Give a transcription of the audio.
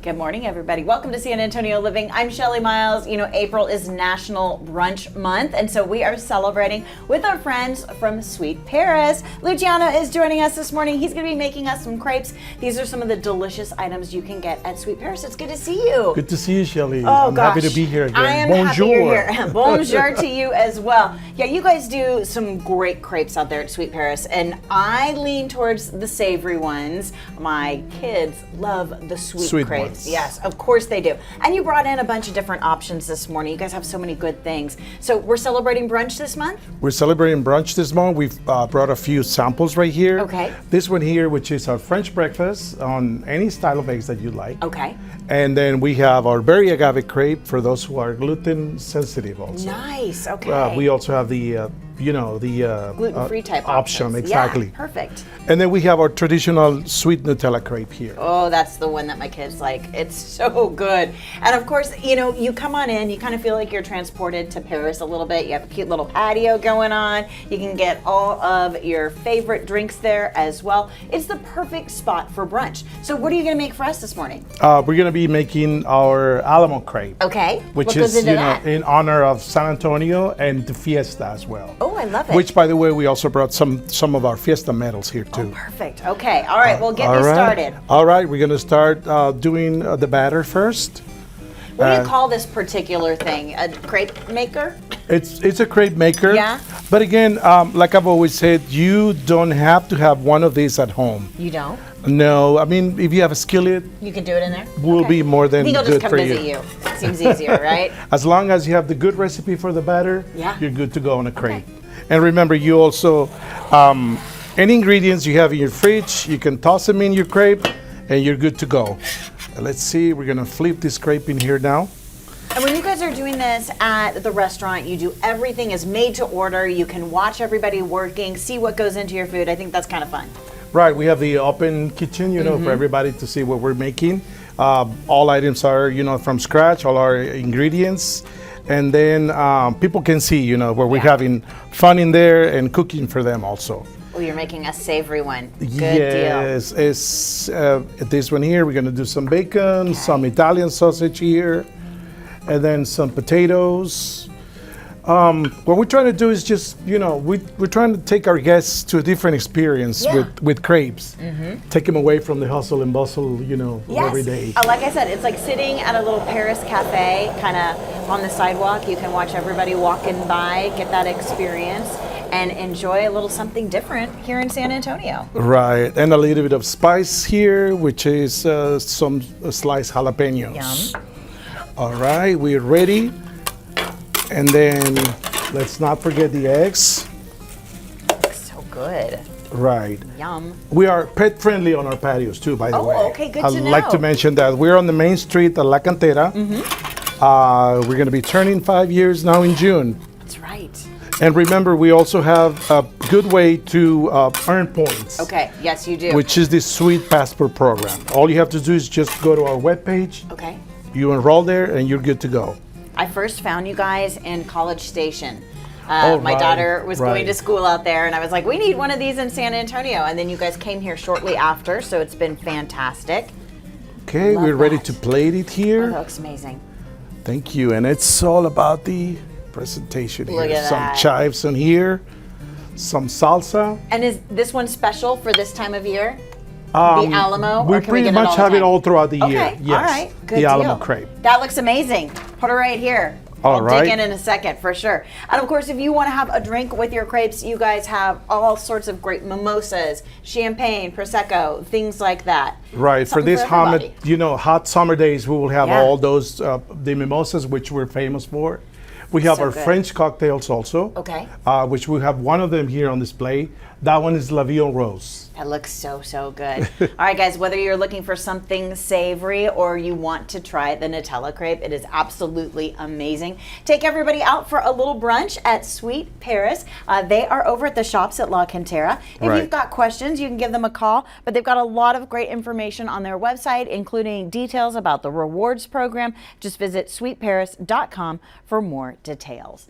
Good morning, everybody. Welcome to San Antonio Living. I'm Shelly Miles. You know, April is National Brunch Month, and so we are celebrating with our friends from Sweet Paris. Luciano is joining us this morning. He's going to be making us some crepes. These are some of the delicious items you can get at Sweet Paris. It's good to see you. Good to see you, Shelly. Oh, I'm gosh. happy to be here again. I am happy you're here. Bonjour to you as well. Yeah, you guys do some great crepes out there at Sweet Paris, and I lean towards the savory ones. My kids love the sweet crepes. Ones. Yes, of course they do. And you brought in a bunch of different options this morning. You guys have so many good things. So we're celebrating brunch this month? We're celebrating brunch this month. We've brought a few samples right here. Okay. This one here, which is our French breakfast on any style of eggs that you like. Okay. And then we have our berry agave crepe for those who are gluten sensitive also. Nice, okay. We also have the gluten-free type option. options. Exactly. Yeah, perfect. And then we have our traditional sweet Nutella crepe here. Oh, that's the one that my kids like. It's so good. And of course, you know, you come on in, you kind of feel like you're transported to Paris a little bit. You have a cute little patio going on. You can get all of your favorite drinks there as well. It's the perfect spot for brunch. So what are you going to make for us this morning? We're going to be making our Alamo crepe. Okay. Which what is, goes into that? in honor of San Antonio and the fiesta as well. Oh, I love it. Which, by the way, we also brought some of our fiesta medals here too. Oh, perfect. Okay. All right. Well, get me started. All right. We're going to start doing the batter first. What do you call this particular thing? A crepe maker? It's a crepe maker. Yeah. But again, like I've always said, you don't have to have one of these at home. You don't? No. I mean, if you have a skillet, You can do it in there? will be more than I think I'll good just come for visit you. Seems easier, right? As long as you have the good recipe for the batter, Yeah. you're good to go on a crepe. And remember, you also, any ingredients you have in your fridge, you can toss them in your crepe and you're good to go. Let's see, we're gonna flip this crepe in here now. And when you guys are doing this at the restaurant, you do everything is made to order. You can watch everybody working, see what goes into your food. I think that's kind of fun. Right, we have the open kitchen, for everybody to see what we're making. All items are, from scratch, all our ingredients. And then people can see, where we're having fun in there and cooking for them also. Oh, you're making a savory one. Good Yes, it's this one here. We're gonna do some bacon, some Italian sausage here, and then some potatoes. What we're trying to do is just, we're trying to take our guests to a different experience with crepes. Take them away from the hustle and bustle, of every day. Like I said, it's like sitting at a little Paris cafe, kind of on the sidewalk. You can watch everybody walking by, get that experience, and enjoy a little something different here in San Antonio. Right, and a little bit of spice here, which is some sliced jalapenos. Yum. All right, we're ready. And then let's not forget the eggs. So good. Right. Yum. We are pet friendly on our patios too, by the way. Oh, okay, good to know. I'd like to mention that we're on the main street at La Cantera. We're going to be turning 5 years now in June. That's right. And remember, we also have a good way to earn points. Okay, yes, you do. Which is the Sweet Passport program. All you have to do is just go to our webpage. Okay. You enroll there and you're good to go. I first found you guys in College Station. My daughter was going to school out there, and I was like, we need one of these in San Antonio. And then you guys came here shortly after, so it's been fantastic. Okay, we're ready to plate it Oh, here. that looks amazing. Thank you. And it's all about the presentation here. Look at some that. chives on here, some salsa. And is this one special for this time of year? The Alamo? We or can pretty we get much have it all throughout the year. Okay, Yes. all right. Good the deal. Alamo crepe. That looks amazing. Put it right here. All I'll dig right. in a second for sure. And of course, if you want to have a drink with your crepes, you guys have all sorts of great mimosas, champagne, prosecco, things like that. Right. For Something this everybody. hot summer days, we will have Yeah. all those the mimosas, which we're famous for. We have So our good. French cocktails also. Okay. Which we have one of them here on display. That one is La Vie en Rose. That looks so, so good. All right, guys, whether you're looking for something savory or you want to try the Nutella crepe, it is absolutely amazing. Take everybody out for a little brunch at Sweet Paris. They are over at the shops at La Cantera. If Right. you've got questions, you can give them a call, but they've got a lot of great information on their website, including details about the rewards program. Just visit sweetparis.com for more details.